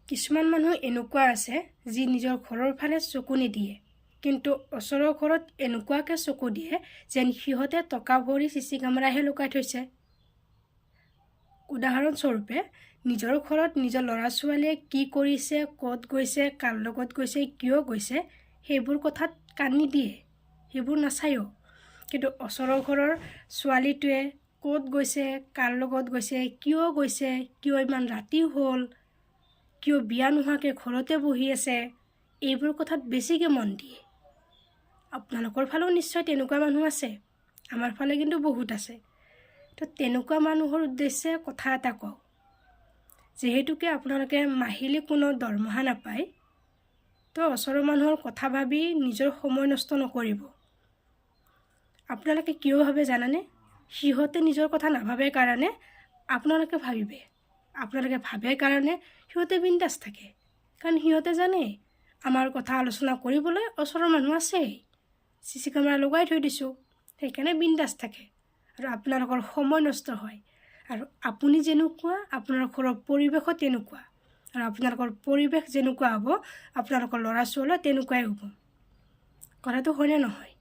কিছুমান মানুহ এনেকুৱা আছে যি নিজৰ ঘৰৰ ফালে চকু নিদিয়ে, কিন্তু ওচৰৰ ঘৰত এনেকুৱাকৈ চকু দিয়ে যেন সিহঁতে টকা ভৰি চিচি কেমেৰাহে লুকাই থৈছে। উদাহৰণস্বৰূপে নিজৰ ঘৰত নিজৰ ল'ৰা ছোৱালীয়ে কি কৰিছে, ক'ত গৈছে, কাৰ লগত গৈছে, কিয় গৈছে সেইবোৰ কথাত কাণ নিদিয়ে, সেইবোৰ নাচায়ো। কিন্তু ওচৰৰ ঘৰৰ ছোৱালীটোৱে ক'ত গৈছে, কাৰ লগত গৈছে, কিয় ইমান ৰাতি হ'ল, কিয় বিয়া নোহোৱাকৈ ঘৰতে বহি আছে, এইবোৰ কথাত বেছিকৈ মন দিয়ে। আপোনালোকৰ ফালেও নিশ্চয় তেনেকুৱা মানুহ আছে, আমাৰ ফালে কিন্তু বহুত আছে। তো তেনেকুৱা মানুহৰ উদ্দেশ্যে কথা এটা কওঁ। যিহেতুকে আপোনালোকে মাহিলী কোনো দৰমহা নাপায়, তো ওচৰৰ মানুহৰ কথা ভাবি নিজৰ সময় নষ্ট নকৰিব। আপোনালোকে কিয় ভাবে জানেনে? সিহঁতে নিজৰ কথা নাভাবে কাৰণে আপোনালোকে ভাবিবে। আপোনালোকে ভাবে কাৰণে সিহঁতে বিন্দাছ থাকে, কাৰণ সিহঁতে জানে আমাৰ কথা আলোচনা কৰিবলৈ ওচৰৰ মানুহ আছেই, চিচি কেমেৰা লগাই থৈ দিছোঁ, সেইকাৰণে বিন্দাছ থাকে আৰু আপোনালোকৰ সময় নষ্ট হয়। আৰু আপুনি যেনেকুৱা আপোনাৰ ঘৰৰ পৰিৱেশো তেনেকুৱা, আৰু আপোনালোকৰ পৰিৱেশ যেনেকুৱা হ'ব আপোনালোকৰ ল'ৰা ছোৱালীও তেনেকুৱাই হ'ব। কথাটো হয়নে নহয়?